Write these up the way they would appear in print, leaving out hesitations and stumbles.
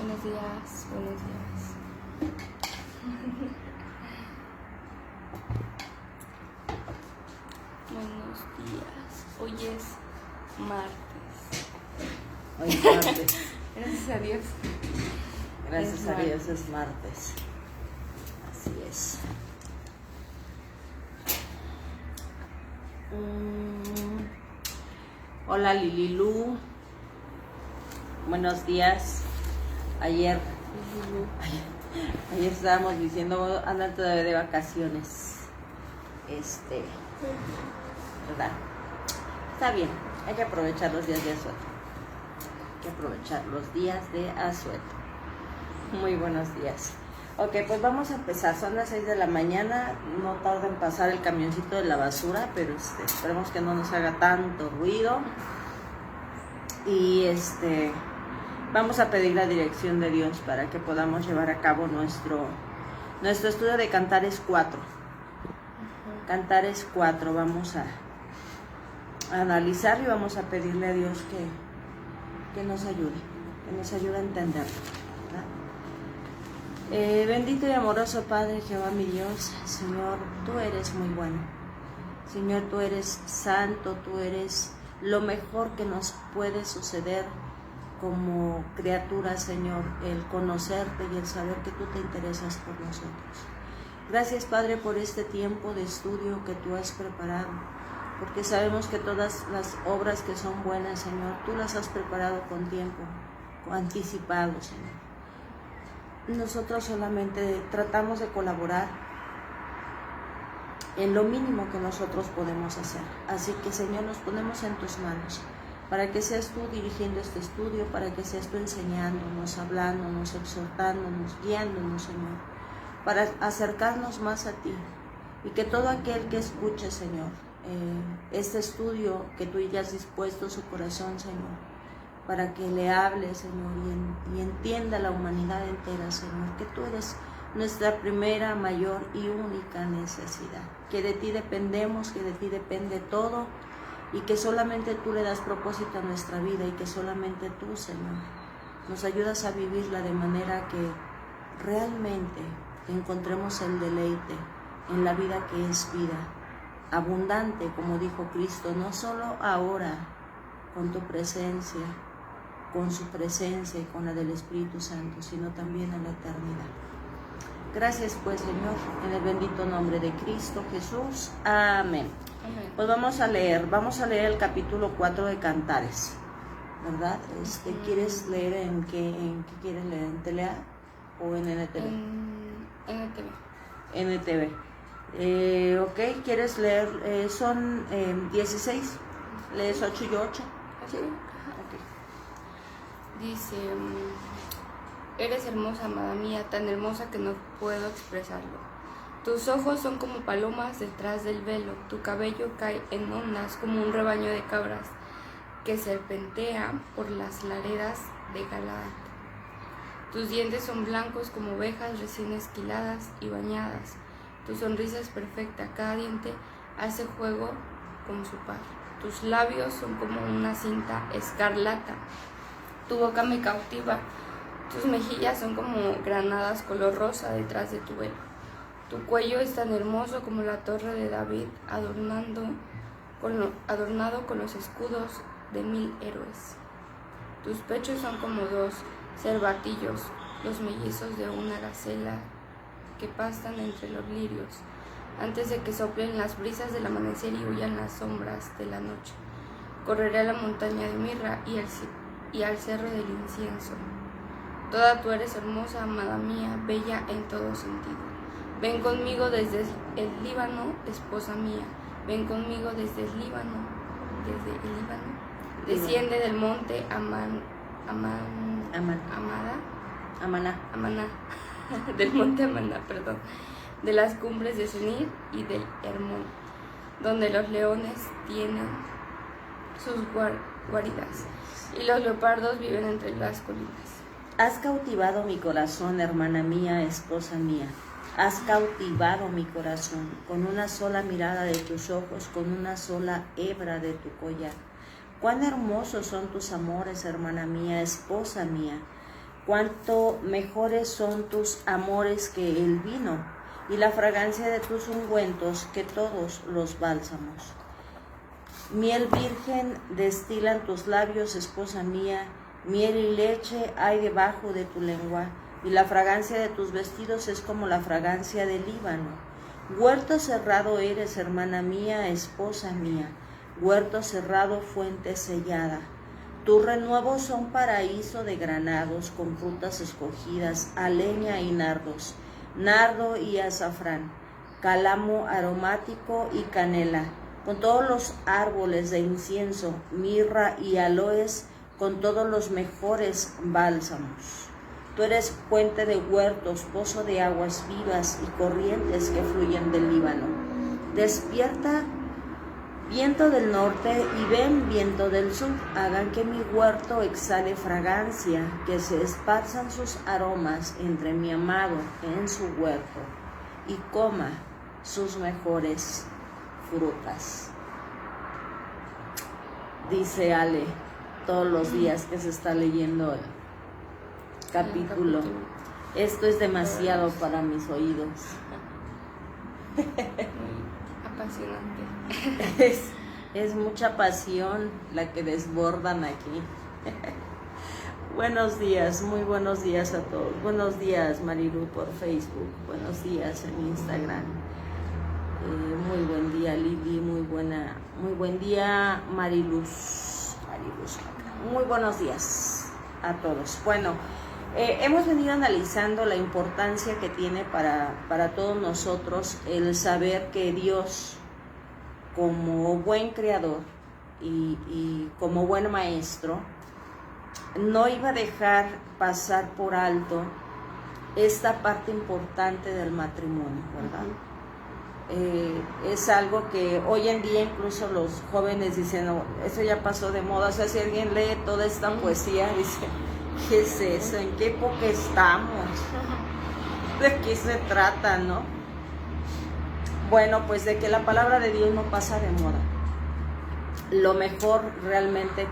Buenos días, buenos días. Buenos días. Hoy es martes. Hoy es martes. Gracias a Dios. Gracias a Dios es martes. Así es. Hola Lililu. Buenos días. Ayer estábamos diciendo, andan todavía de vacaciones. ¿Verdad? Está bien, hay que aprovechar los días de asueto. Hay que aprovechar los días de asueto. Muy buenos días. Ok, pues vamos a empezar. Son las 6 de la mañana. No tarda en pasar el camioncito de la basura, pero esperemos que no nos haga tanto ruido. Y vamos a pedir la dirección de Dios para que podamos llevar a cabo nuestro estudio de Cantares 4. Cantares 4, vamos a analizar y vamos a pedirle a Dios que nos ayude a entenderlo, ¿verdad? Bendito y amoroso Padre Jehová mi Dios, Señor, tú eres muy bueno. Señor, tú eres santo, tú eres lo mejor que nos puede suceder como criatura, Señor, el conocerte y el saber que tú te interesas por nosotros. Gracias, Padre, por este tiempo de estudio que tú has preparado, porque sabemos que todas las obras que son buenas, Señor, tú las has preparado con tiempo, anticipado, Señor. Nosotros solamente tratamos de colaborar en lo mínimo que nosotros podemos hacer. Así que, Señor, nos ponemos en tus manos, para que seas tú dirigiendo este estudio, para que seas tú enseñándonos, hablándonos, exhortándonos, guiándonos, Señor, para acercarnos más a ti, y que todo aquel que escuche, Señor, este estudio, que tú ya has dispuesto su corazón, Señor, para que le hable, Señor, y entienda la humanidad entera, Señor, que tú eres nuestra primera, mayor y única necesidad, que de ti dependemos, que de ti depende todo, y que solamente tú le das propósito a nuestra vida, y que solamente tú, Señor, nos ayudas a vivirla de manera que realmente encontremos el deleite en la vida que es vida abundante, como dijo Cristo, no solo ahora con tu presencia, con su presencia y con la del Espíritu Santo, sino también en la eternidad. Gracias pues, Señor, en el bendito nombre de Cristo Jesús. Amén. Amén. Pues vamos a leer el capítulo 4 de Cantares, ¿verdad? ¿Quieres leer en qué quieres leer? ¿En TLA o en NTV? En NTV. NTV. Ok, ¿quieres leer? Son 16, lees 8 y 8. ¿Sí? Okay. Dice: eres hermosa, amada mía, tan hermosa que no puedo expresarlo. Tus ojos son como palomas detrás del velo, tu cabello cae en ondas como un rebaño de cabras que serpentea por las laderas de Galaad. Tus dientes son blancos como ovejas recién esquiladas y bañadas. Tu sonrisa es perfecta, cada diente hace juego con su par. Tus labios son como una cinta escarlata. Tu boca me cautiva. Tus mejillas son como granadas color rosa detrás de tu velo. Tu cuello es tan hermoso como la torre de David, adornado con los escudos de 1000 héroes. Tus pechos son como 2 cervatillos, los mellizos de una gacela que pastan entre los lirios, antes de que soplen las brisas del amanecer y huyan las sombras de la noche. Correré a la montaña de mirra y al cerro del incienso. Toda tú eres hermosa, amada mía, bella en todo sentido. Ven conmigo desde el Líbano, esposa mía. Ven conmigo desde el Líbano. Desciende del monte Amaná. Del monte Amaná, perdón. De las cumbres de Senir y del Hermón, donde los leones tienen sus guaridas y los leopardos viven entre las colinas. Has cautivado mi corazón, hermana mía, esposa mía. Has cautivado mi corazón con una sola mirada de tus ojos, con una sola hebra de tu collar. Cuán hermosos son tus amores, hermana mía, esposa mía. Cuánto mejores son tus amores que el vino, y la fragancia de tus ungüentos que todos los bálsamos. Miel virgen destilan tus labios, esposa mía, miel y leche hay debajo de tu lengua, y la fragancia de tus vestidos es como la fragancia del Líbano. Huerto cerrado eres, hermana mía, esposa mía, huerto cerrado, fuente sellada. Tus renuevos son paraíso de granados, con frutas escogidas, aleña y nardos, nardo y azafrán, cálamo aromático y canela, con todos los árboles de incienso, mirra y aloes, con todos los mejores bálsamos. Tú eres fuente de huertos, pozo de aguas vivas y corrientes que fluyen del Líbano. Despierta, viento del norte, y ven, viento del sur, hagan que mi huerto exhale fragancia, que se esparzan sus aromas entre mi amado en su huerto, y coma sus mejores frutas. Dice Ale todos los días que se está leyendo el capítulo. Esto es demasiado para mis oídos. Apasionante. Es mucha pasión la que desbordan aquí. Buenos días, muy buenos días a todos. Buenos días, Marilu, por Facebook. Buenos días en Instagram. Muy buen día, Lili. Muy buen día, Mariluz. Muy buenos días a todos. Bueno, hemos venido analizando la importancia que tiene para todos nosotros el saber que Dios, como buen creador y como buen maestro, no iba a dejar pasar por alto esta parte importante del matrimonio, ¿verdad? Es algo que hoy en día incluso los jóvenes dicen, no, eso ya pasó de moda. O sea, si alguien lee toda esta poesía, dice, ¿qué es eso? ¿En qué época estamos? ¿De qué se trata, no? Bueno, pues de que la palabra de Dios no pasa de moda. Lo mejor realmente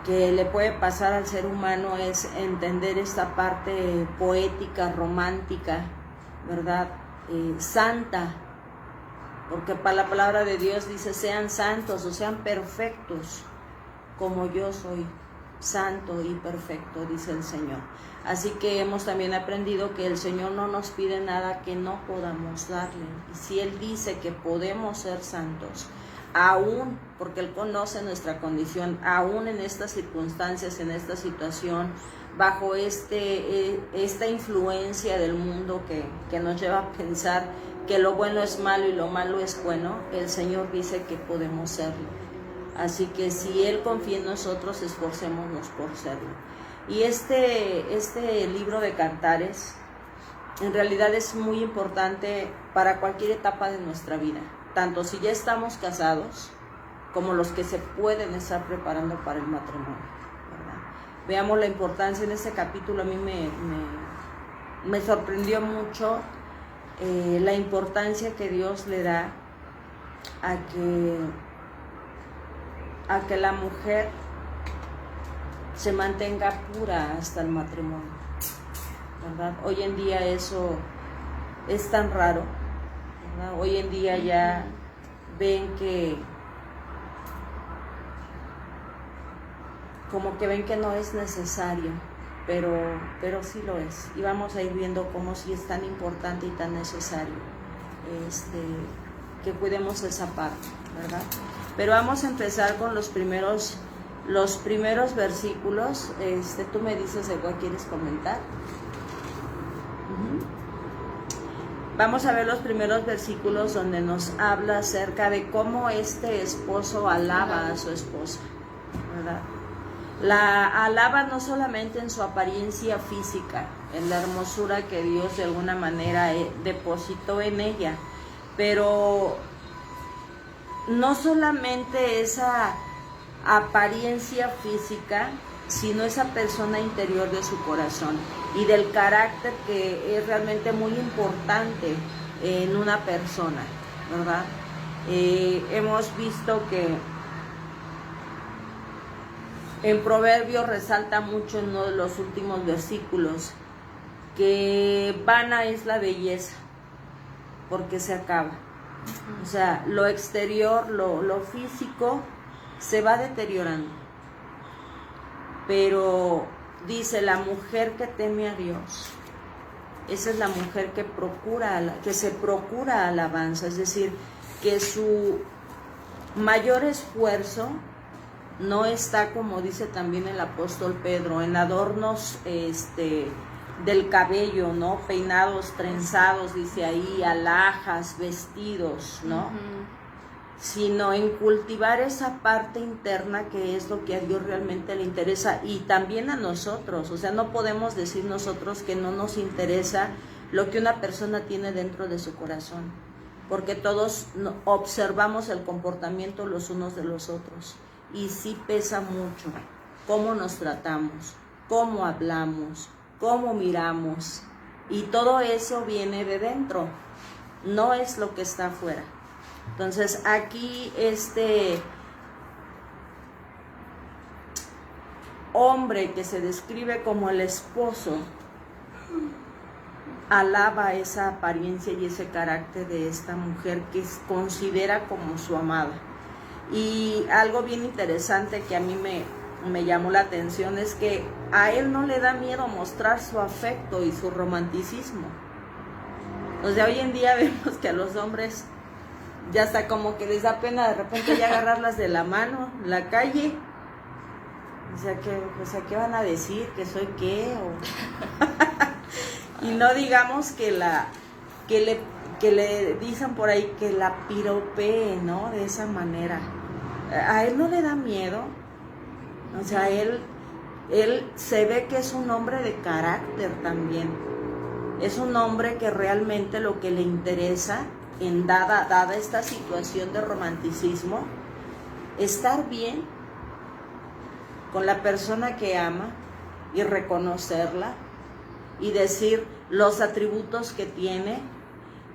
que le puede pasar al ser humano es entender esta parte poética, romántica, ¿verdad? Santa, porque para la palabra de Dios dice sean santos o sean perfectos como yo soy santo y perfecto, dice el Señor. Así que hemos también aprendido que el Señor no nos pide nada que no podamos darle, y si Él dice que podemos ser santos, aún porque Él conoce nuestra condición, aún en estas circunstancias, en esta situación, bajo esta influencia del mundo que nos lleva a pensar que lo bueno es malo y lo malo es bueno, el Señor dice que podemos serlo. Así que si Él confía en nosotros, esforcémonos por serlo. Y este libro de Cantares en realidad es muy importante para cualquier etapa de nuestra vida, tanto si ya estamos casados como los que se pueden estar preparando para el matrimonio. Veamos la importancia en este capítulo. A mí me sorprendió mucho la importancia que Dios le da a que la mujer se mantenga pura hasta el matrimonio, ¿verdad? Hoy en día eso es tan raro, ¿verdad? Hoy en día ya ven que como que ven que no es necesario, pero sí lo es. Y vamos a ir viendo cómo sí es tan importante y tan necesario que cuidemos esa parte, ¿verdad? Pero vamos a empezar con los primeros versículos. Tú me dices de cuál quieres comentar. Vamos a ver los primeros versículos donde nos habla acerca de cómo este esposo alaba a su esposa, ¿verdad? La alaba no solamente en su apariencia física, en la hermosura que Dios de alguna manera depositó en ella, pero no solamente esa apariencia física, sino esa persona interior de su corazón y del carácter, que es realmente muy importante en una persona, ¿verdad? Hemos visto que En Proverbios resalta mucho en uno de los últimos versículos que vana es la belleza, porque se acaba. O sea, lo exterior, lo físico se va deteriorando. Pero dice, la mujer que teme a Dios, esa es la mujer que se procura alabanza, es decir, que su mayor esfuerzo no está, como dice también el apóstol Pedro, en adornos del cabello, ¿no? Peinados, trenzados, dice ahí, alhajas, vestidos, ¿no? Sino en cultivar esa parte interna que es lo que a Dios realmente le interesa y también a nosotros. O sea, no podemos decir nosotros que no nos interesa lo que una persona tiene dentro de su corazón, porque todos observamos el comportamiento los unos de los otros y sí pesa mucho cómo nos tratamos, cómo hablamos, cómo miramos, y todo eso viene de dentro, no es lo que está afuera. Entonces aquí este hombre que se describe como el esposo alaba esa apariencia y ese carácter de esta mujer que considera como su amada. Y algo bien interesante que a mí me llamó la atención es que a él no le da miedo mostrar su afecto y su romanticismo. O sea, hoy en día vemos que a los hombres ya está como que les da pena de repente ya agarrarlas de la mano en la calle. O sea, ¿qué van a decir? ¿Que soy qué? Y no digamos que le dicen por ahí que la piropee, ¿no? De esa manera. A él no le da miedo. O sea, él se ve que es un hombre de carácter también. Es un hombre que realmente lo que le interesa, dada esta situación de romanticismo, estar bien con la persona que ama y reconocerla y decir los atributos que tiene.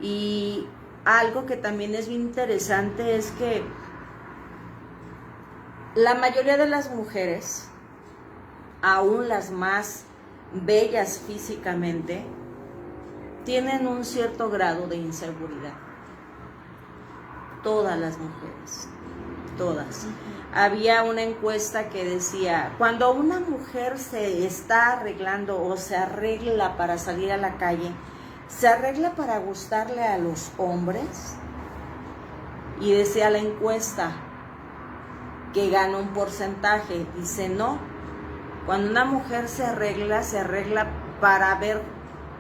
Y algo que también es bien interesante es que la mayoría de las mujeres, aún las más bellas físicamente, tienen un cierto grado de inseguridad. Todas las mujeres, todas. Había una encuesta que decía, cuando una mujer se está arreglando o se arregla para salir a la calle, ¿se arregla para gustarle a los hombres? Y decía la encuesta que gana un porcentaje. Dice, no, cuando una mujer se arregla para ver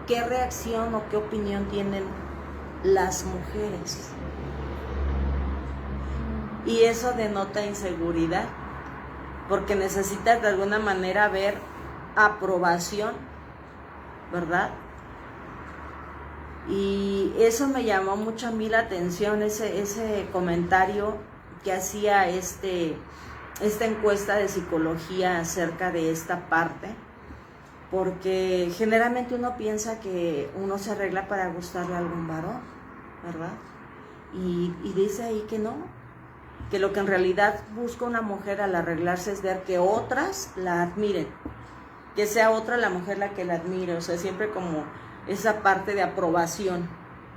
qué reacción o qué opinión tienen las mujeres. Y eso denota inseguridad, porque necesitas de alguna manera ver aprobación, ¿verdad? Y eso me llamó mucho a mí la atención, ese comentario que hacía esta encuesta de psicología acerca de esta parte, porque generalmente uno piensa que uno se arregla para gustarle a algún varón, ¿verdad? Y dice ahí que no, que lo que en realidad busca una mujer al arreglarse es ver que otras la admiren, que sea otra la mujer la que la admire, o sea, siempre como esa parte de aprobación,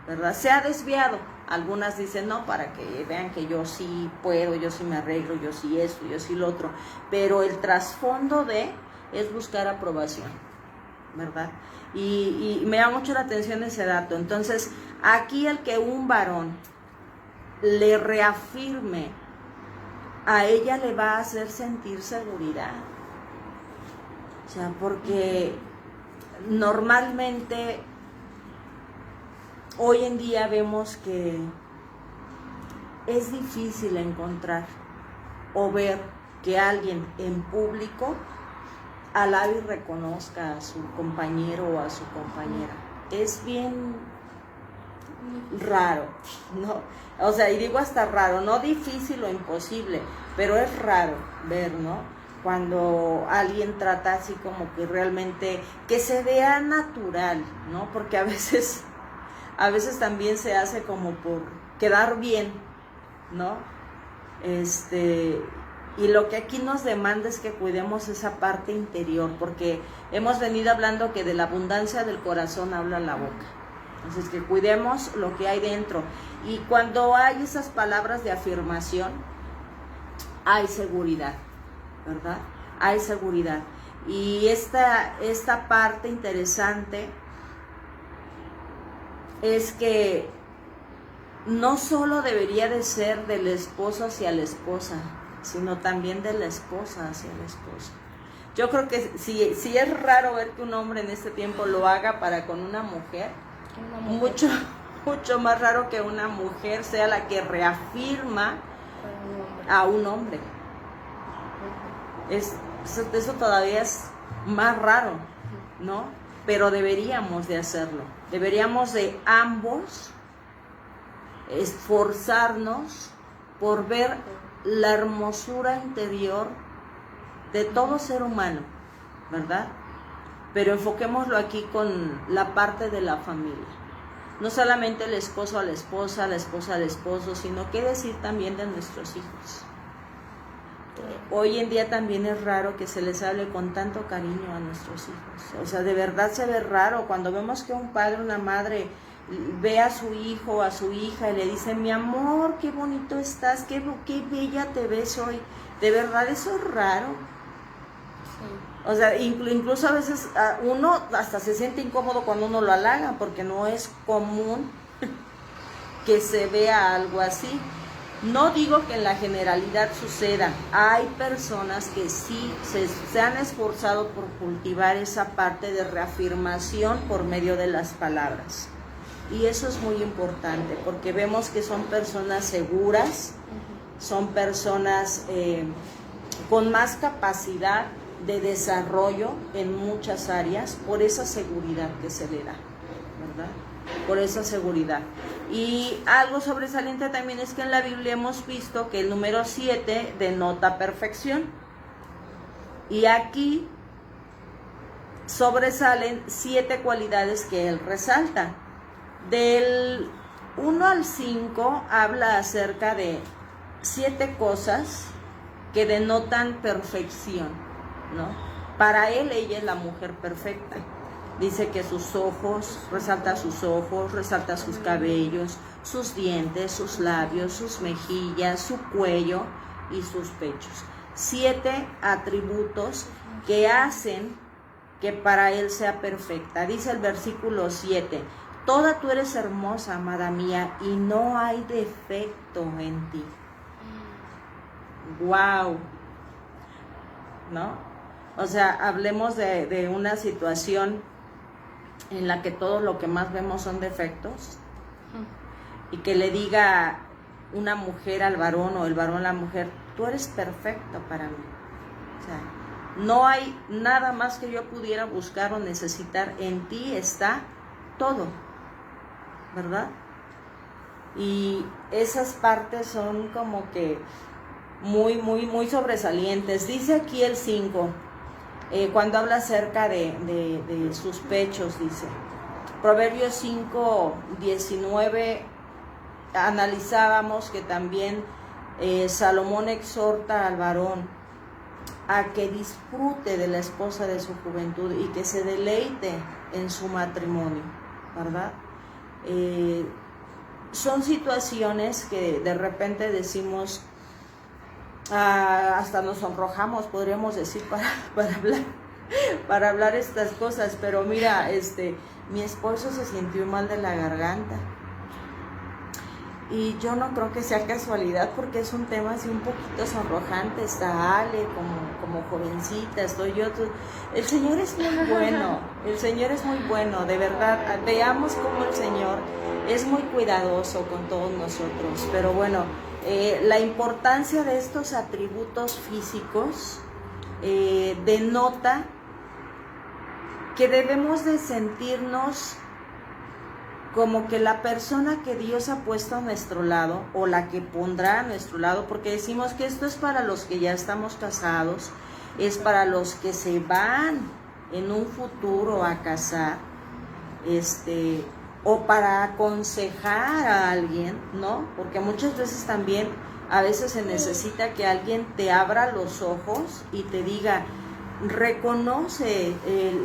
¿verdad? Se ha desviado, algunas dicen no, para que vean que yo sí puedo, yo sí me arreglo, yo sí esto, yo sí lo otro, pero el trasfondo es buscar aprobación, ¿verdad? Y me llama mucho la atención ese dato. Entonces, aquí el que un varón le reafirme, a ella le va a hacer sentir seguridad. O sea, porque normalmente hoy en día vemos que es difícil encontrar o ver que alguien en público alabe y reconozca a su compañero o a su compañera. Es bien raro, ¿no? O sea, y digo hasta raro, no difícil o imposible, pero es raro ver, ¿no? Cuando alguien trata así como que realmente, que se vea natural, ¿no? Porque a veces también se hace como por quedar bien, ¿no? Y lo que aquí nos demanda es que cuidemos esa parte interior, porque hemos venido hablando que de la abundancia del corazón habla la boca. Entonces, que cuidemos lo que hay dentro. Y cuando hay esas palabras de afirmación, hay seguridad, ¿verdad? Hay seguridad. Y esta parte interesante es que no solo debería de ser del esposo hacia la esposa, sino también de la esposa hacia el esposo. Yo creo que si es raro ver que un hombre en este tiempo lo haga para con una mujer, mucho más raro que una mujer sea la que reafirma a un hombre. Eso todavía es más raro, ¿no? Pero deberíamos de hacerlo. Deberíamos de ambos esforzarnos por ver la hermosura interior de todo ser humano, ¿verdad? Pero enfoquémoslo aquí con la parte de la familia. No solamente el esposo a la esposa al esposo, sino qué decir también de nuestros hijos. Hoy en día también es raro que se les hable con tanto cariño a nuestros hijos. O sea, de verdad se ve raro cuando vemos que un padre, una madre ve a su hijo, a su hija y le dice: mi amor, qué bonito estás, qué bella te ves hoy. De verdad eso es raro. Sí. O sea, incluso a veces uno hasta se siente incómodo cuando uno lo halaga, porque no es común que se vea algo así. No digo que en la generalidad suceda. Hay personas que sí se han esforzado por cultivar esa parte de reafirmación por medio de las palabras. Y eso es muy importante, porque vemos que son personas seguras, son personas con más capacidad de desarrollo en muchas áreas, por esa seguridad que se le da, ¿verdad? Por esa seguridad. Y algo sobresaliente también es que en la Biblia hemos visto que el número 7 denota perfección. Y aquí sobresalen 7 cualidades que él resalta. Del 1 al 5 habla acerca de 7 cosas que denotan perfección, ¿no? Para él, ella es la mujer perfecta. Dice que sus ojos, resalta sus cabellos, sus dientes, sus labios, sus mejillas, su cuello y sus pechos. 7 atributos que hacen que para él sea perfecta. Dice el versículo 7: toda tú eres hermosa, amada mía, y no hay defecto en ti. ¡Wow! ¿No? O sea, hablemos de una situación en la que todo lo que más vemos son defectos, y que le diga una mujer al varón o el varón a la mujer: tú eres perfecto para mí. O sea, no hay nada más que yo pudiera buscar o necesitar, en ti está todo, ¿verdad? Y esas partes son como que muy sobresalientes. Dice aquí el 5, cuando habla acerca de sus pechos, dice, Proverbios 5:19, analizábamos que también Salomón exhorta al varón a que disfrute de la esposa de su juventud y que se deleite en su matrimonio, ¿verdad? Son situaciones que de repente decimos, hasta nos sonrojamos, podríamos decir, para hablar estas cosas, pero mira, mi esposo se sintió mal de la garganta, y yo no creo que sea casualidad, porque es un tema así un poquito sonrojante. Está Ale como jovencita, estoy yo. El Señor es muy bueno, el Señor es muy bueno, de verdad. Veamos cómo el Señor es muy cuidadoso con todos nosotros. Pero bueno, la importancia de estos atributos físicos denota que debemos de sentirnos como que la persona que Dios ha puesto a nuestro lado, o la que pondrá a nuestro lado, porque decimos que esto es para los que ya estamos casados, es para los que se van en un futuro a casar, o para aconsejar a alguien, ¿no? Porque muchas veces también A veces se necesita que alguien te abra los ojos y te diga, reconoce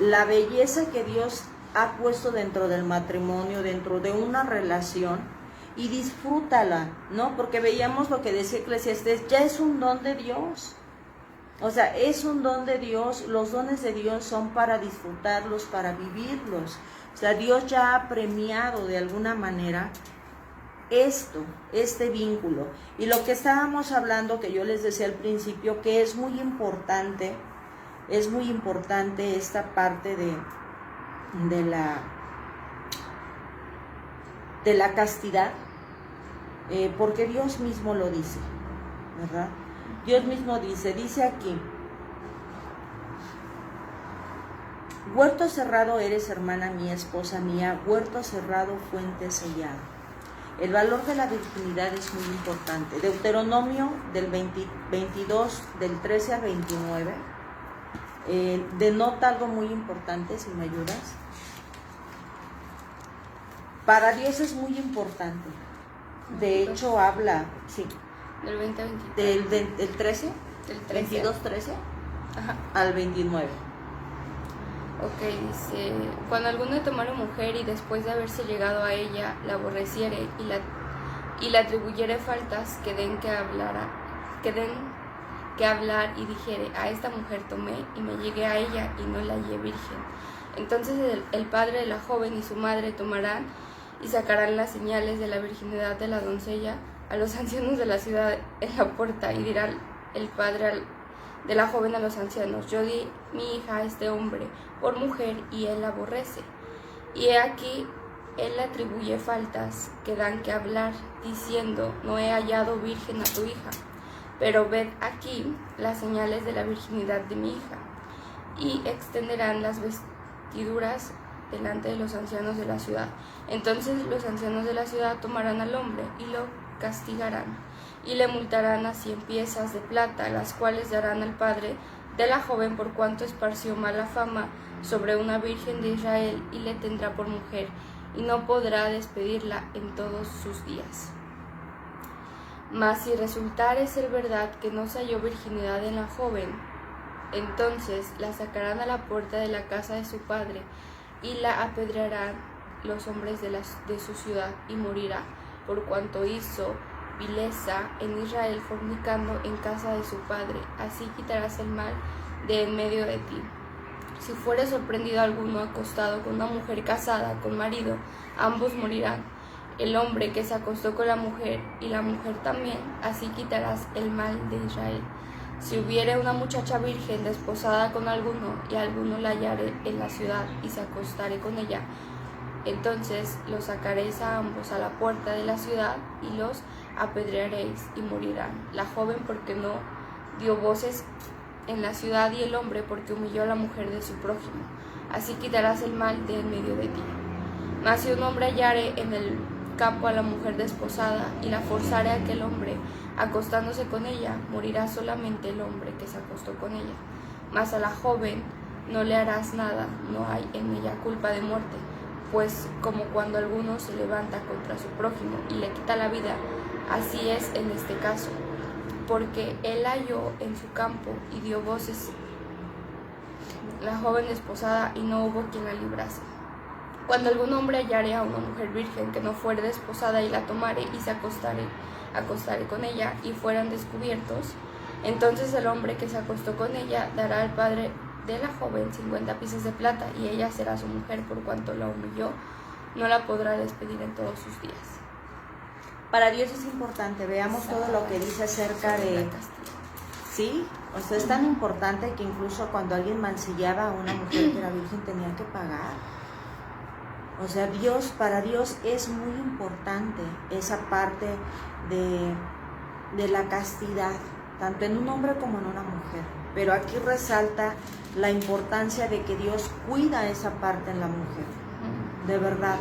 la belleza que Dios ha puesto dentro del matrimonio, dentro de una relación, y disfrútala, ¿no? Porque veíamos lo que decía Eclesiastés, ya es un don de Dios. O sea, es un don de Dios, los dones de Dios son para disfrutarlos, para vivirlos. O sea, Dios ya ha premiado de alguna manera este vínculo. Y lo que estábamos hablando, que yo les decía al principio, que es muy importante esta parte de la castidad, porque Dios mismo lo dice, ¿verdad? Dios mismo dice aquí, huerto cerrado eres, hermana mía, esposa mía, huerto cerrado, fuente sellada. El valor de la virginidad es muy importante. Deuteronomio del 22, del 13 al 29, denota algo muy importante, si me ayudas. Para Dios es muy importante. De hecho, habla, sí. Del 20 al 23. ¿Del 13? Del 13. 22, 13 Ajá. al 29. Ok, dice, cuando alguno tomara mujer y después de haberse llegado a ella la aborreciere y la atribuyere faltas que den que hablar y dijere, a esta mujer tomé y me llegué a ella y no la hallé virgen. Entonces el padre de la joven y su madre tomarán y sacarán las señales de la virginidad de la doncella a los ancianos de la ciudad en la puerta, y dirá el padre de la joven a los ancianos, yo di mi hija a este hombre por mujer y él la aborrece. Y he aquí, él le atribuye faltas que dan que hablar, diciendo, no he hallado virgen a tu hija, pero ved aquí las señales de la virginidad de mi hija. Y extenderán las vestiduras delante de los ancianos de la ciudad. Entonces los ancianos de la ciudad tomarán al hombre y lo castigarán, y le multarán a 100 piezas de plata, las cuales darán al padre de la joven por cuanto esparció mala fama sobre una virgen de Israel, y le tendrá por mujer, y no podrá despedirla en todos sus días. Mas si resultare ser verdad que no se halló virginidad en la joven, entonces la sacarán a la puerta de la casa de su padre, y la apedrearán los hombres de su ciudad, y morirá, por cuanto hizo vileza en Israel, fornicando en casa de su padre. Así quitarás el mal de en medio de ti. Si fuere sorprendido alguno acostado con una mujer casada con marido, ambos morirán. El hombre que se acostó con la mujer y la mujer también, así quitarás el mal de Israel. Si hubiere una muchacha virgen desposada con alguno, y alguno la hallare en la ciudad y se acostare con ella, entonces los sacaréis a ambos a la puerta de la ciudad y los apedrearéis y morirán. La joven porque no dio voces en la ciudad, y el hombre porque humilló a la mujer de su prójimo. Así quitarás el mal de en medio de ti. Mas si un hombre hallare en el campo a la mujer desposada y la forzare a aquel hombre acostándose con ella, morirá solamente el hombre que se acostó con ella. Mas a la joven no le harás nada, no hay en ella culpa de muerte, pues como cuando alguno se levanta contra su prójimo y le quita la vida, así es en este caso, porque él halló en su campo y dio voces la joven desposada, y no hubo quien la librase. Cuando algún hombre hallare a una mujer virgen que no fuere desposada y la tomare y se acostare con ella y fueran descubiertos, entonces el hombre que se acostó con ella dará al padre de la joven 50 piezas de plata, y ella será su mujer, por cuanto la humilló, no la podrá despedir en todos sus días. Para Dios es importante, veamos todo lo que dice acerca de... Sí, o sea, es tan importante que incluso cuando alguien mancillaba a una mujer que era virgen tenía que pagar. O sea, para Dios es muy importante esa parte de la castidad, tanto en un hombre como en una mujer. Pero aquí resalta la importancia de que Dios cuida esa parte en la mujer, de verdad.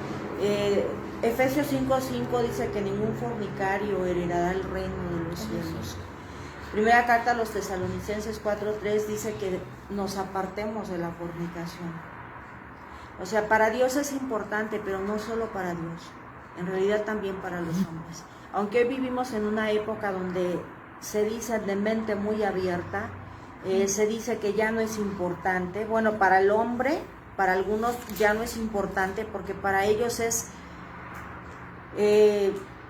Efesios 5:5 dice que ningún fornicario heredará el reino de los cielos. Primera carta a los Tesalonicenses 4:3 dice que nos apartemos de la fornicación. O sea, para Dios es importante, pero no solo para Dios, en realidad también para los hombres. Aunque vivimos en una época donde se dice de mente muy abierta, se dice que ya no es importante. Bueno, para el hombre, para algunos ya no es importante porque para ellos es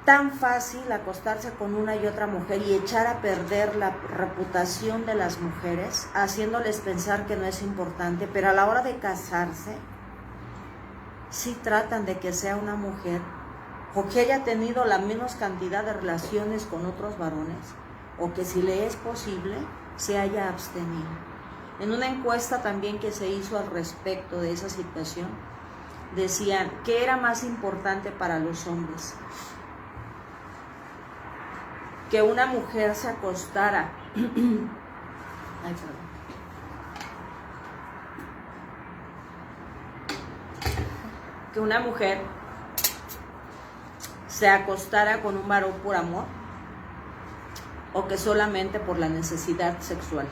tan fácil acostarse con una y otra mujer y echar a perder la reputación de las mujeres, haciéndoles pensar que no es importante, pero a la hora de casarse, sí tratan de que sea una mujer o que haya tenido la menos cantidad de relaciones con otros varones, o que si le es posible, se haya abstenido. En una encuesta también que se hizo al respecto de esa situación, decían que era más importante para los hombres que una mujer se acostara que una mujer se acostara con un varón por amor o que solamente por la necesidad sexual.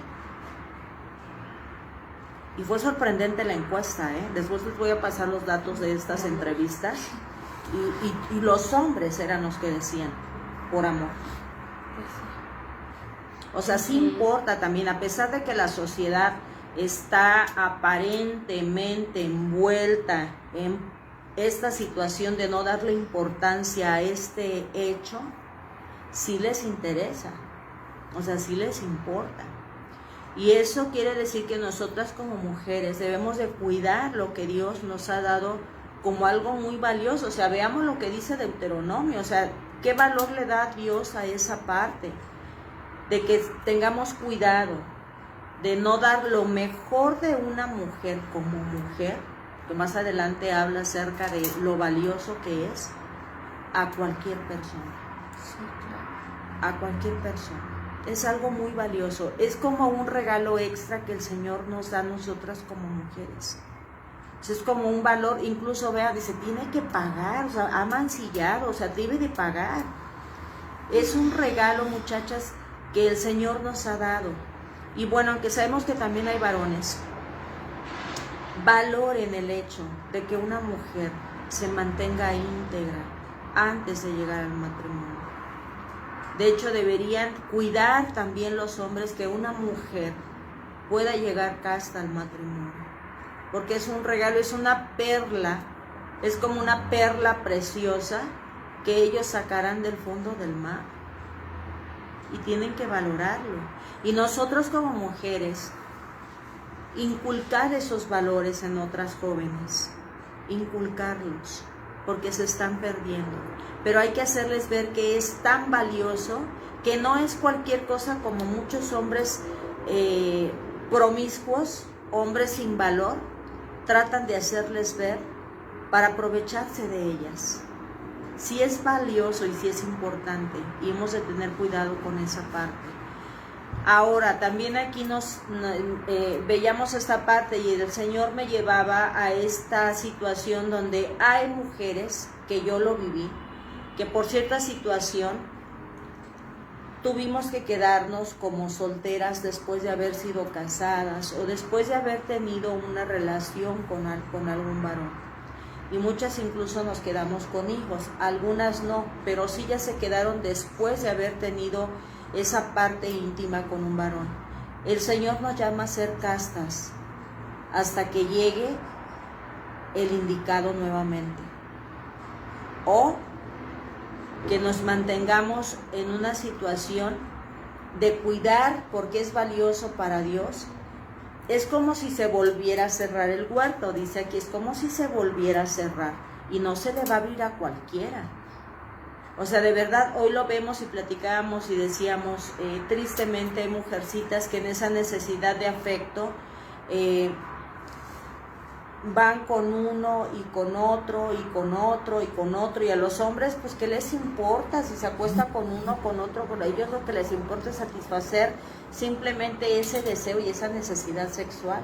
Y fue sorprendente la encuesta, ¿eh? Después les voy a pasar los datos de estas entrevistas. Y los hombres eran los que decían, por amor. O sea, sí importa también, a pesar de que la sociedad está aparentemente envuelta en esta situación de no darle importancia a este hecho, sí les interesa, o sea, sí les importa. Y eso quiere decir que nosotras como mujeres debemos de cuidar lo que Dios nos ha dado como algo muy valioso. O sea, veamos lo que dice Deuteronomio, o sea, qué valor le da Dios a esa parte, de que tengamos cuidado de no dar lo mejor de una mujer como mujer, que más adelante habla acerca de lo valioso que es, a cualquier persona. Sí, claro. A cualquier persona. Es algo muy valioso. Es como un regalo extra que el Señor nos da a nosotras como mujeres. Es como un valor, incluso vea, dice, tiene que pagar, o sea, ha mancillado, o sea, debe de pagar. Es un regalo, muchachas, que el Señor nos ha dado. Y bueno, aunque sabemos que también hay varones, valoren el hecho de que una mujer se mantenga íntegra antes de llegar al matrimonio. De hecho, deberían cuidar también los hombres que una mujer pueda llegar casta al matrimonio, porque es un regalo, es una perla, es como una perla preciosa que ellos sacarán del fondo del mar y tienen que valorarlo. Y nosotros como mujeres, inculcar esos valores en otras jóvenes, inculcarlos, porque se están perdiendo. Pero hay que hacerles ver que es tan valioso, que no es cualquier cosa, como muchos hombres promiscuos, hombres sin valor, tratan de hacerles ver para aprovecharse de ellas. Sí es valioso y sí es importante, y hemos de tener cuidado con esa parte. Ahora, también aquí veíamos esta parte y el Señor me llevaba a esta situación donde hay mujeres, que yo lo viví, que por cierta situación tuvimos que quedarnos como solteras después de haber sido casadas o después de haber tenido una relación con algún varón. Y muchas incluso nos quedamos con hijos, algunas no, pero sí ya se quedaron después de haber tenido esa parte íntima con un varón. El Señor nos llama a ser castas hasta que llegue el indicado nuevamente, o que nos mantengamos en una situación de cuidar, porque es valioso para Dios. Es como si se volviera a cerrar el huerto, dice aquí, es como si se volviera a cerrar y no se le va a abrir a cualquiera. O sea, de verdad, hoy lo vemos y platicábamos y decíamos, tristemente hay mujercitas que en esa necesidad de afecto van con uno y con otro y con otro y con otro, y a los hombres, pues, ¿qué les importa si se acuesta con uno, con otro? Con ellos lo que les importa es satisfacer simplemente ese deseo y esa necesidad sexual.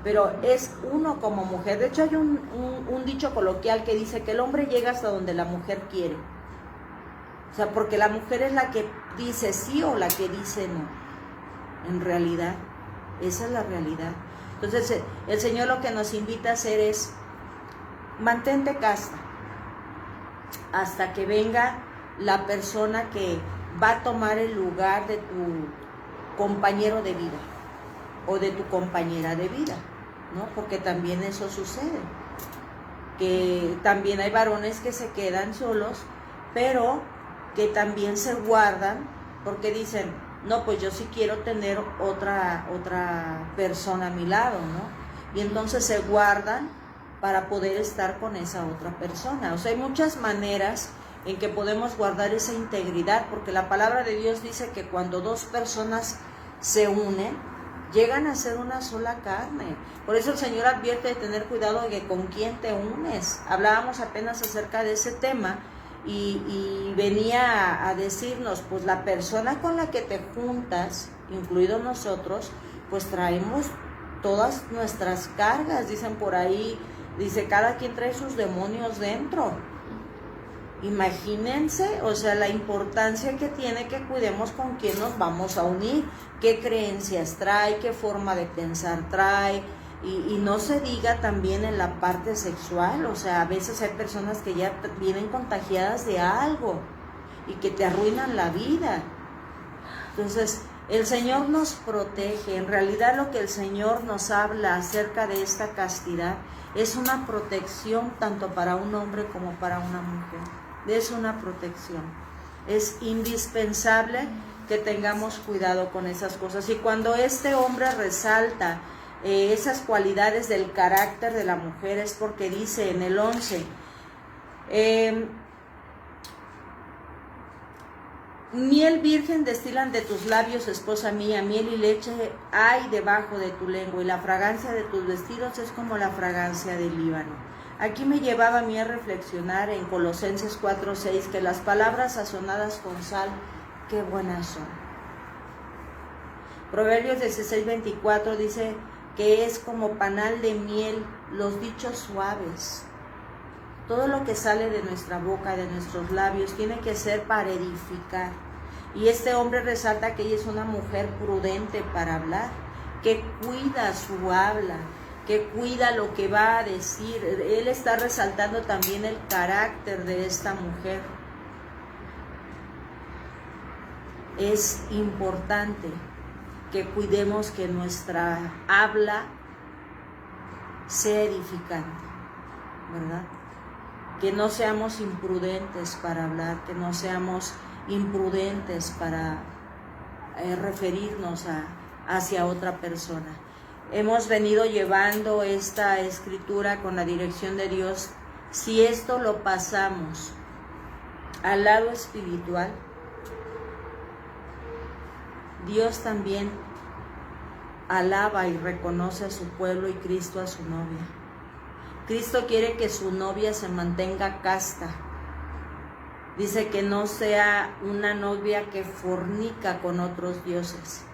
Pero es uno como mujer. De hecho, hay un dicho coloquial que dice que el hombre llega hasta donde la mujer quiere. O sea, porque la mujer es la que dice sí o la que dice no. En realidad, esa es la realidad. Entonces, el Señor lo que nos invita a hacer es, mantente casta, hasta que venga la persona que va a tomar el lugar de tu compañero de vida o de tu compañera de vida, ¿no? Porque también eso sucede, que también hay varones que se quedan solos, pero que también se guardan porque dicen, no, pues yo sí quiero tener otra persona a mi lado, ¿no? Y entonces se guardan para poder estar con esa otra persona. O sea, hay muchas maneras en que podemos guardar esa integridad, porque la palabra de Dios dice que cuando dos personas se unen, llegan a ser una sola carne. Por eso el Señor advierte de tener cuidado de que con quién te unes. Hablábamos apenas acerca de ese tema y venía a decirnos, pues la persona con la que te juntas, incluidos nosotros, pues traemos todas nuestras cargas, dicen por ahí, dice, cada quien trae sus demonios dentro. Imagínense, o sea, la importancia que tiene que cuidemos con quién nos vamos a unir, qué creencias trae, qué forma de pensar trae, y no se diga también en la parte sexual. O sea, a veces hay personas que ya vienen contagiadas de algo y que te arruinan la vida. Entonces, el Señor nos protege. En realidad lo que el Señor nos habla acerca de esta castidad es una protección tanto para un hombre como para una mujer. Es una protección. Es indispensable que tengamos cuidado con esas cosas. Y cuando este hombre resalta esas cualidades del carácter de la mujer, es porque dice en el 11, miel virgen destilan de tus labios, esposa mía, miel y leche hay debajo de tu lengua, y la fragancia de tus vestidos es como la fragancia del Líbano. Aquí me llevaba a mí a reflexionar en Colosenses 4:6, que las palabras sazonadas con sal, qué buenas son. Proverbios 16:24 dice que es como panal de miel, los dichos suaves. Todo lo que sale de nuestra boca, de nuestros labios, tiene que ser para edificar. Y este hombre resalta que ella es una mujer prudente para hablar, que cuida su habla, que cuida lo que va a decir. Él está resaltando también el carácter de esta mujer. Es importante que cuidemos que nuestra habla sea edificante, ¿verdad? Que no seamos imprudentes para hablar, que no seamos imprudentes para referirnos hacia otra persona. Hemos venido llevando esta escritura con la dirección de Dios. Si esto lo pasamos al lado espiritual, Dios también alaba y reconoce a su pueblo y Cristo a su novia. Cristo quiere que su novia se mantenga casta. Dice que no sea una novia que fornica con otros dioses,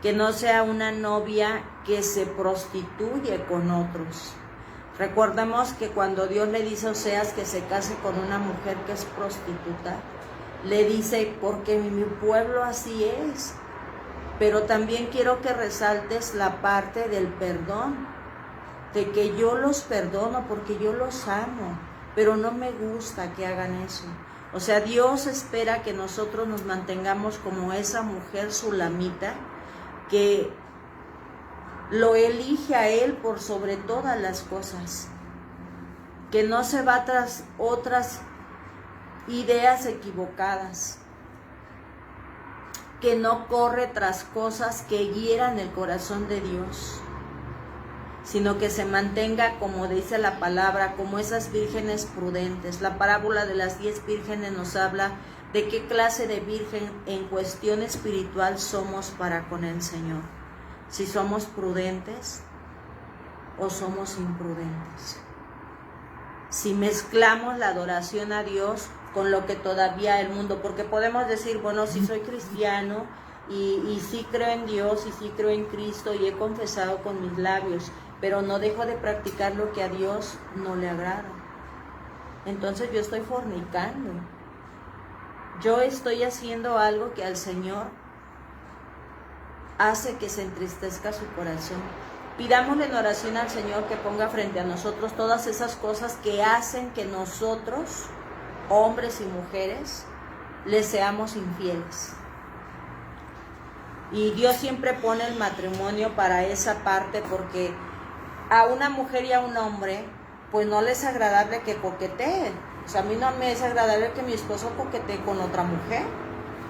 que no sea una novia que se prostituye con otros. Recordemos que cuando Dios le dice a Oseas que se case con una mujer que es prostituta, le dice, porque mi pueblo así es. Pero también quiero que resaltes la parte del perdón, de que yo los perdono porque yo los amo, pero no me gusta que hagan eso. O sea, Dios espera que nosotros nos mantengamos como esa mujer sulamita que lo elige a Él por sobre todas las cosas, que no se va tras otras ideas equivocadas, que no corre tras cosas que hieran el corazón de Dios, sino que se mantenga, como dice la palabra, como esas vírgenes prudentes. La parábola de las 10 vírgenes nos habla de qué clase de virgen en cuestión espiritual somos para con el Señor. Si somos prudentes o somos imprudentes. Si mezclamos la adoración a Dios con lo que todavía el mundo, porque podemos decir, bueno, sí soy cristiano y sí creo en Dios y sí creo en Cristo y he confesado con mis labios, pero no dejo de practicar lo que a Dios no le agrada. Entonces yo estoy fornicando. Yo estoy haciendo algo que al Señor hace que se entristezca su corazón. Pidámosle en oración al Señor que ponga frente a nosotros todas esas cosas que hacen que nosotros hombres y mujeres, les seamos infieles. Y Dios siempre pone el matrimonio para esa parte, porque a una mujer y a un hombre, pues no les es agradable que coqueteen. O sea, a mí no me es agradable que mi esposo coquetee con otra mujer,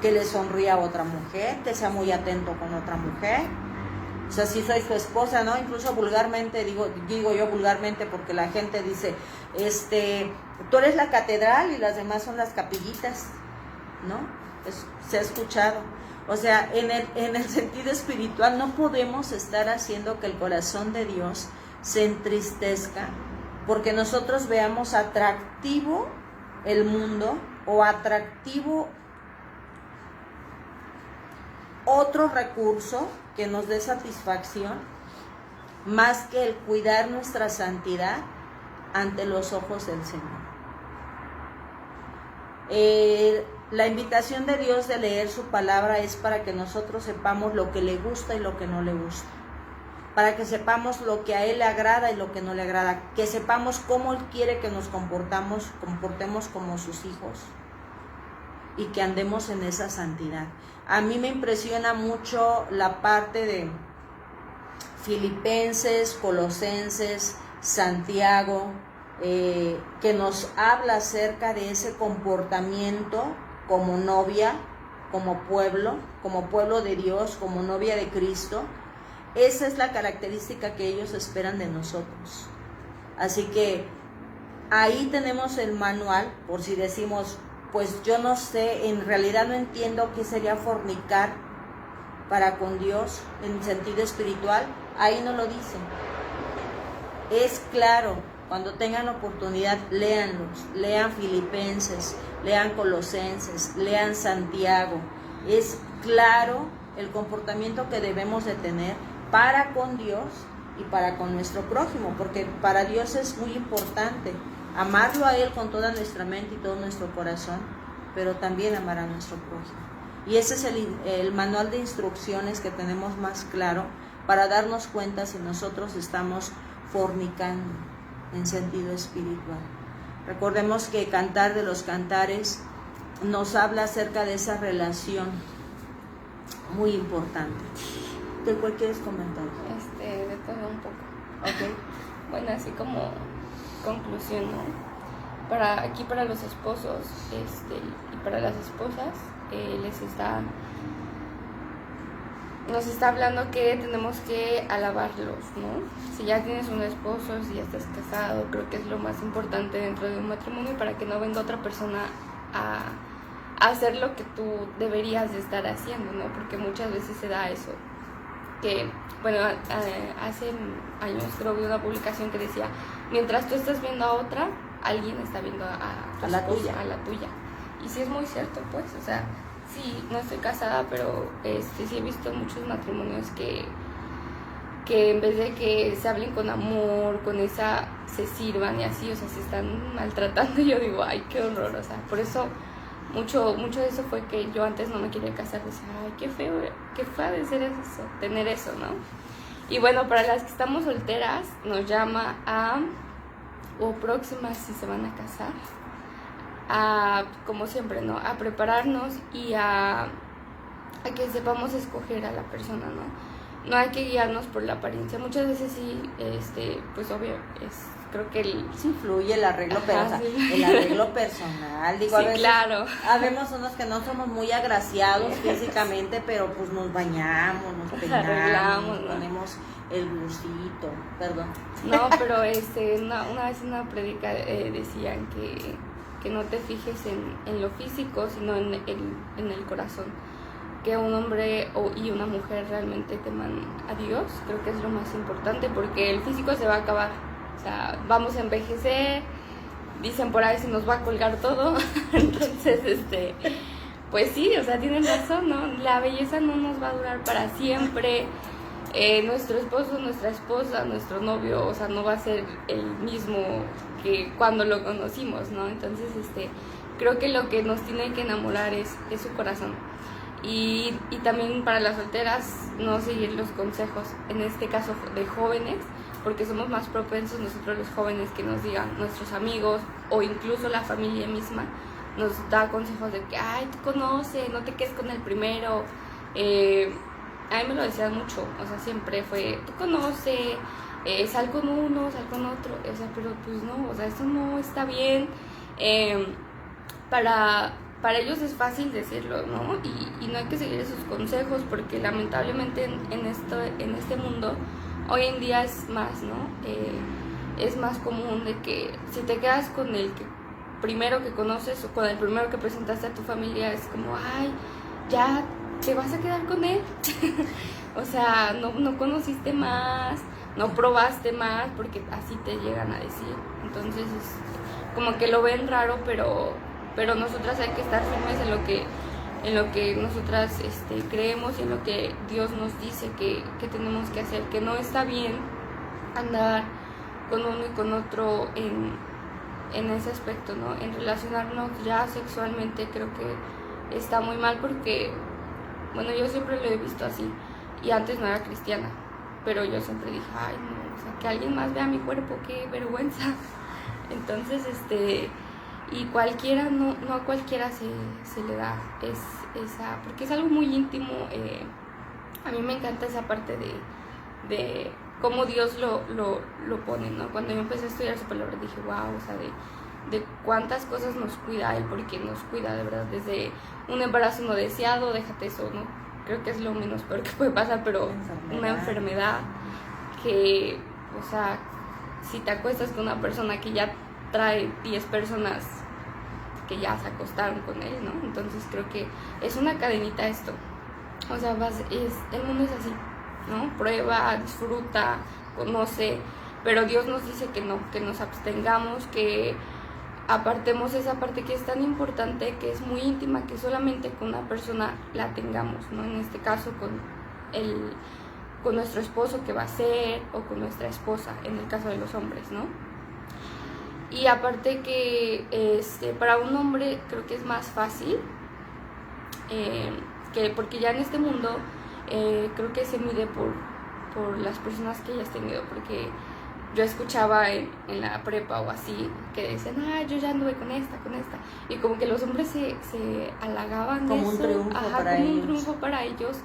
que le sonría a otra mujer, que sea muy atento con otra mujer. O sea, si soy su esposa, ¿no? Incluso vulgarmente, digo yo vulgarmente, porque la gente dice, tú eres la catedral y las demás son las capillitas, ¿no? Se ha escuchado. O sea, en el sentido espiritual no podemos estar haciendo que el corazón de Dios se entristezca porque nosotros veamos atractivo el mundo o atractivo otro recurso que nos dé satisfacción más que el cuidar nuestra santidad ante los ojos del Señor. La invitación de Dios de leer su palabra es para que nosotros sepamos lo que le gusta y lo que no le gusta, para que sepamos lo que a Él le agrada y lo que no le agrada, que sepamos cómo Él quiere que nos comportemos como sus hijos y que andemos en esa santidad. A mí me impresiona mucho la parte de Filipenses, Colosenses, Santiago, que nos habla acerca de ese comportamiento como novia, como pueblo de Dios, como novia de Cristo. Esa es la característica que ellos esperan de nosotros. Así que ahí tenemos el manual, por si decimos, pues yo no sé, en realidad no entiendo qué sería fornicar para con Dios en sentido espiritual. Ahí no lo dicen. Es claro, cuando tengan oportunidad, léanlos, lean Filipenses, lean Colosenses, lean Santiago. Es claro el comportamiento que debemos de tener para con Dios y para con nuestro prójimo, porque para Dios es muy importante amarlo a Él con toda nuestra mente y todo nuestro corazón, pero también amar a nuestro prójimo. Y ese es el manual de instrucciones que tenemos más claro para darnos cuenta si nosotros estamos fornicando en sentido espiritual. Recordemos que Cantar de los Cantares nos habla acerca de esa relación muy importante. ¿De cuál quieres comentar? De todo un poco. Ok. Bueno, así como conclusión, ¿no? Para los esposos y para las esposas, nos está hablando que tenemos que alabarlos, ¿no? Si ya tienes un esposo, si ya estás casado, creo que es lo más importante dentro de un matrimonio, para que no venga otra persona a hacer lo que tú deberías de estar haciendo, ¿no? Porque muchas veces se da eso. Que, bueno, hace años creo vi una publicación que decía, mientras tú estás viendo a otra, alguien está viendo a la tuya. Y sí es muy cierto, pues, o sea, sí, no estoy casada, pero sí he visto muchos matrimonios que en vez de que se hablen con amor, con esa, se sirvan y así, o sea, se están maltratando. Y yo digo, ay, qué horror, o sea, por eso mucho de eso fue que yo antes no me quería casar. Decía, ay, qué feo de ser eso, tener eso, ¿no? Y bueno, para las que estamos solteras, nos llama o próximas si se van a casar, como siempre, ¿no? A prepararnos y a que sepamos escoger a la persona, ¿no? No hay que guiarnos por la apariencia. Muchas veces sí, pues obvio, creo que sí influye el arreglo, pero ajá, sí. El arreglo personal, digo, sí, a veces, claro. Habemos unos que no somos muy agraciados físicamente, pero pues nos bañamos, nos peinamos, arreglamos, nos ponemos el blusito, perdón. No, pero una vez en una prédica decían que no te fijes en lo físico, sino en el corazón. Que un hombre y una mujer realmente teman a Dios, creo que es lo más importante, porque el físico se va a acabar, o sea, vamos a envejecer, dicen por ahí se nos va a colgar todo. Entonces, pues sí, o sea, tienen razón, ¿no? La belleza no nos va a durar para siempre. Nuestro esposo, nuestra esposa, nuestro novio, o sea, no va a ser el mismo que cuando lo conocimos, ¿no? Entonces, creo que lo que nos tiene que enamorar es su corazón. Y también para las solteras, no seguir los consejos, en este caso de jóvenes, porque somos más propensos nosotros los jóvenes que nos digan nuestros amigos o incluso la familia misma nos da consejos de que, ay, tú conoces, no te quedes con el primero. A mí me lo decían mucho, o sea, siempre fue, tú conoces, sal con uno, sal con otro, o sea, pero pues no, o sea, eso no está bien. Para ellos es fácil decirlo, ¿no? Y no hay que seguir esos consejos porque lamentablemente en este mundo hoy en día es más, ¿no? Es más común de que si te quedas con el primero que conoces o con el primero que presentaste a tu familia, es como, ay, ya te vas a quedar con él. O sea, no conociste más, no probaste más, porque así te llegan a decir. Entonces como que lo ven raro, pero nosotras hay que estar firmes en lo que nosotras creemos y en lo que Dios nos dice que tenemos que hacer, que no está bien andar con uno y con otro en ese aspecto, ¿no? En relacionarnos ya sexualmente creo que está muy mal porque, bueno, yo siempre lo he visto así y antes no era cristiana, pero yo siempre dije, ay, no, o sea, que alguien más vea mi cuerpo, qué vergüenza. Entonces, y cualquiera, no a cualquiera se le da esa, porque es algo muy íntimo. A mí me encanta esa parte de cómo Dios lo pone, ¿no? Cuando yo empecé a estudiar su palabra dije, wow, o sea, de cuántas cosas nos cuida Él, porque nos cuida de verdad, desde un embarazo no deseado, déjate eso, ¿no? Creo que es lo menos peor que puede pasar, pero una enfermedad que, o sea, si te acuestas con una persona que ya trae 10 personas que ya se acostaron con él, ¿no? Entonces creo que es una cadenita esto. O sea, el mundo es así, ¿no? Prueba, disfruta, conoce, pero Dios nos dice que no, que nos abstengamos, que apartemos esa parte que es tan importante, que es muy íntima, que solamente con una persona la tengamos, ¿no? En este caso con nuestro esposo que va a ser, o con nuestra esposa, en el caso de los hombres, ¿no? Y aparte que para un hombre creo que es más fácil, porque ya en este mundo creo que se mide por las personas que hayas tenido, porque yo escuchaba en la prepa o así, que decían, yo ya anduve con esta, y como que los hombres se halagaban como de eso, un triunfo para ellos. Un triunfo para ellos.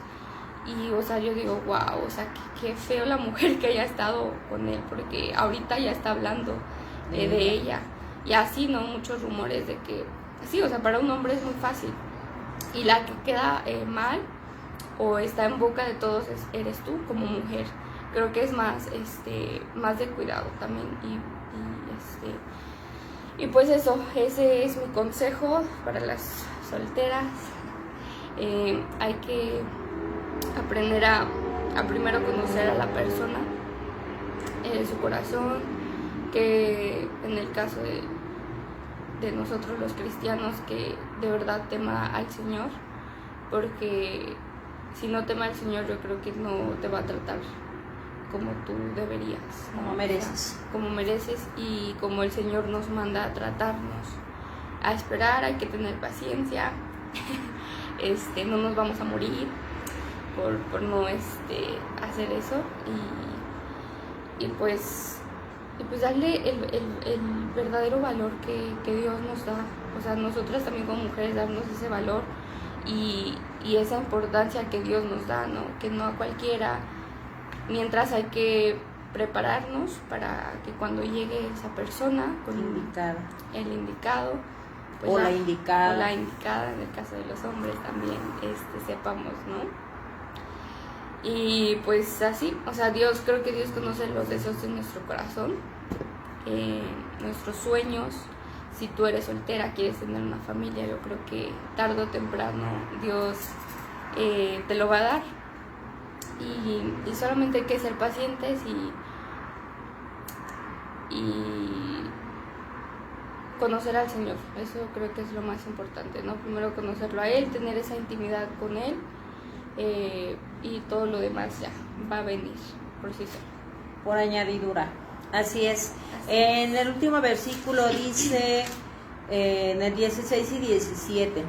Y, o sea, yo digo, wow, o sea, qué feo la mujer que haya estado con él, porque ahorita ya está hablando de ella. Y así, ¿no? Muchos rumores de que, sí, o sea, para un hombre es muy fácil. Y la que queda mal o está en boca de todos eres tú como mujer. Creo que es más de cuidado también. Y pues eso, ese es mi consejo para las solteras. Hay que aprender a primero conocer a la persona, su corazón, que en el caso de nosotros los cristianos, que de verdad tema al Señor, porque si no tema al Señor yo creo que no te va a tratar como tú deberías, ¿no? Como mereces. O sea, como mereces y como el Señor nos manda a tratarnos, a esperar, hay que tener paciencia. No nos vamos a morir por no hacer eso y pues darle el verdadero valor que Dios nos da. O sea, nosotras también como mujeres darnos ese valor y esa importancia que Dios nos da, ¿no? Que no a cualquiera, mientras hay que prepararnos para que cuando llegue esa persona con el indicado, pues o la indicada. O la indicada, en el caso de los hombres también, sepamos, ¿no? Y pues así, o sea, creo que Dios conoce los deseos de nuestro corazón, nuestros sueños. Si tú eres soltera, quieres tener una familia, yo creo que tarde o temprano Dios te lo va a dar. Y solamente hay que ser pacientes y conocer al Señor. Eso creo que es lo más importante, ¿no? Primero conocerlo a Él, tener esa intimidad con Él, y todo lo demás ya va a venir por sí solo. Por añadidura. Así es. En el último versículo dice, en el 16 y 17,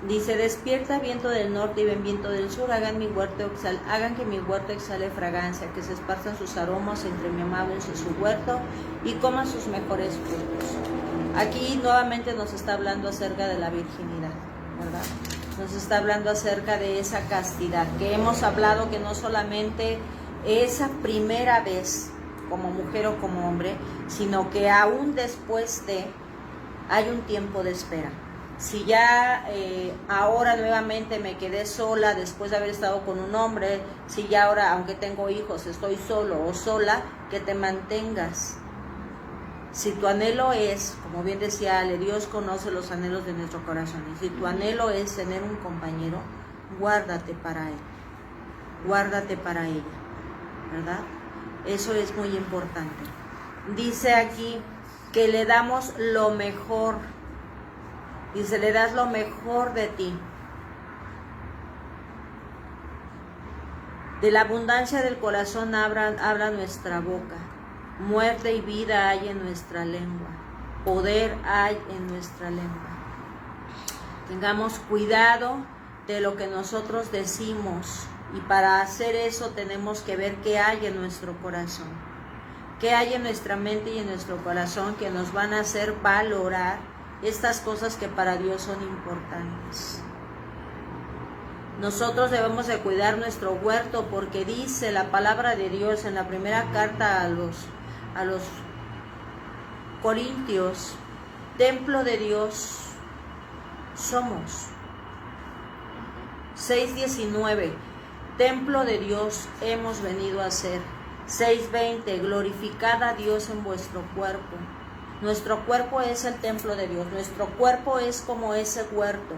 Dice, despierta viento del norte y ven viento del sur, hagan que mi huerto exhale fragancia, que se esparzan sus aromas entre mi amado en su huerto y coman sus mejores frutos. Aquí nuevamente nos está hablando acerca de la virginidad, ¿verdad? Nos está hablando acerca de esa castidad, que hemos hablado que no solamente esa primera vez como mujer o como hombre, sino que aún después hay un tiempo de espera. Si ya ahora nuevamente me quedé sola después de haber estado con un hombre, si ya ahora, aunque tengo hijos, estoy solo o sola, que te mantengas. Si tu anhelo es, como bien decía Ale, Dios conoce los anhelos de nuestro corazón, y si tu anhelo es tener un compañero, guárdate para él, guárdate para ella, ¿verdad? Eso es muy importante. Dice aquí que le damos lo mejor. Dice, le das lo mejor de ti. De la abundancia del corazón habla nuestra boca. Muerte y vida hay en nuestra lengua. Poder hay en nuestra lengua. Tengamos cuidado de lo que nosotros decimos. Y para hacer eso tenemos que ver qué hay en nuestro corazón. Qué hay en nuestra mente y en nuestro corazón que nos van a hacer valorar estas cosas que para Dios son importantes. Nosotros debemos de cuidar nuestro huerto porque dice la palabra de Dios en la primera carta a los Corintios, templo de Dios somos. 6:19, templo de Dios hemos venido a ser. 6:20, glorificad a Dios en vuestro cuerpo. Nuestro cuerpo es el templo de Dios, nuestro cuerpo es como ese huerto.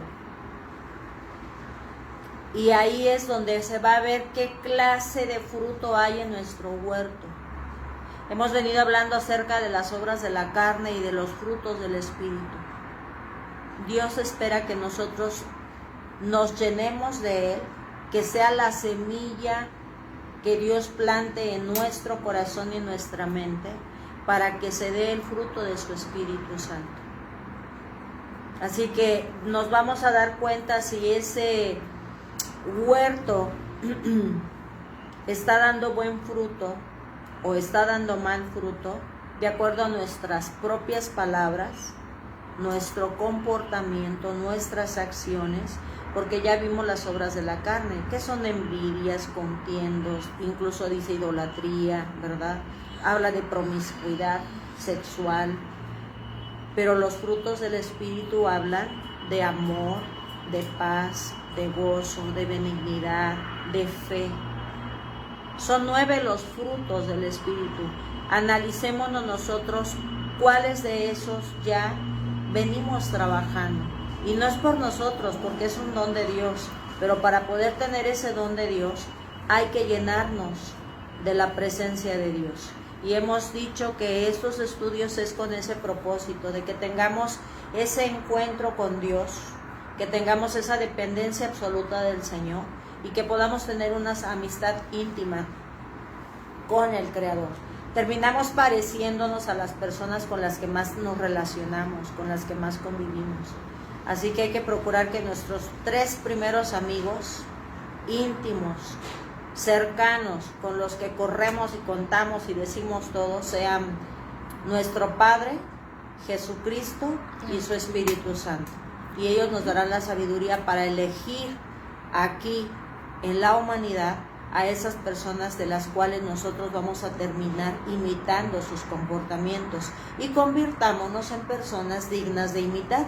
Y ahí es donde se va a ver qué clase de fruto hay en nuestro huerto. Hemos venido hablando acerca de las obras de la carne y de los frutos del Espíritu. Dios espera que nosotros nos llenemos de Él, que sea la semilla que Dios plante en nuestro corazón y en nuestra mente, para que se dé el fruto de su Espíritu Santo. Así que nos vamos a dar cuenta si ese huerto está dando buen fruto o está dando mal fruto, de acuerdo a nuestras propias palabras, nuestro comportamiento, nuestras acciones, porque ya vimos las obras de la carne, que son envidias, contiendos, incluso dice idolatría, ¿verdad? Habla de promiscuidad sexual, pero los frutos del Espíritu hablan de amor, de paz, de gozo, de benignidad, de fe. Son 9 los frutos del Espíritu. Analicémonos nosotros cuáles de esos ya venimos trabajando. Y no es por nosotros, porque es un don de Dios, pero para poder tener ese don de Dios hay que llenarnos de la presencia de Dios. Y hemos dicho que estos estudios es con ese propósito, de que tengamos ese encuentro con Dios, que tengamos esa dependencia absoluta del Señor y que podamos tener una amistad íntima con el Creador. Terminamos pareciéndonos a las personas con las que más nos relacionamos, con las que más convivimos. Así que hay que procurar que nuestros 3 primeros amigos íntimos, cercanos, con los que corremos y contamos y decimos todo, sean nuestro Padre, Jesucristo y su Espíritu Santo. Y ellos nos darán la sabiduría para elegir aquí en la humanidad a esas personas de las cuales nosotros vamos a terminar imitando sus comportamientos y convirtámonos en personas dignas de imitar.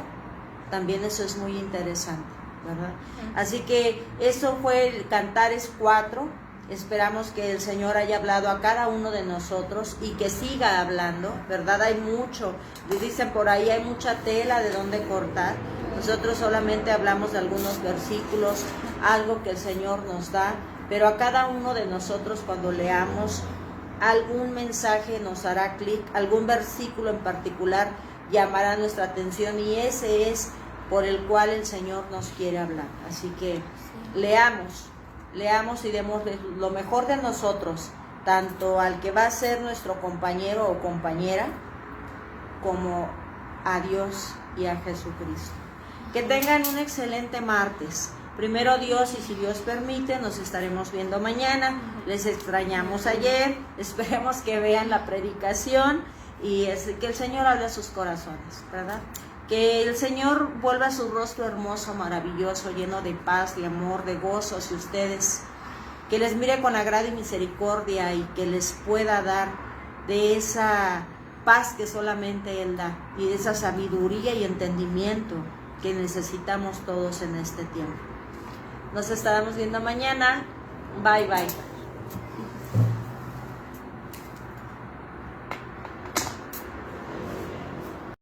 También eso es muy interesante, ¿verdad? Así que eso fue el Cantares 4. Esperamos que el Señor haya hablado a cada uno de nosotros y que siga hablando, ¿verdad? Hay mucho, dicen por ahí, hay mucha tela de donde cortar. Nosotros solamente hablamos de algunos versículos, algo que el Señor nos da, pero a cada uno de nosotros cuando leamos algún mensaje nos hará clic, algún versículo en particular llamará nuestra atención y ese es por el cual el Señor nos quiere hablar. Así que leamos y demos lo mejor de nosotros, tanto al que va a ser nuestro compañero o compañera, como a Dios y a Jesucristo. Que tengan un excelente martes. Primero Dios, y si Dios permite, nos estaremos viendo mañana. Les extrañamos ayer. Esperemos que vean la predicación y que el Señor hable a sus corazones, ¿verdad? Que el Señor vuelva su rostro hermoso, maravilloso, lleno de paz, de amor, de gozo hacia ustedes. Que les mire con agrado y misericordia y que les pueda dar de esa paz que solamente Él da y de esa sabiduría y entendimiento que necesitamos todos en este tiempo. Nos estaremos viendo mañana. Bye, bye.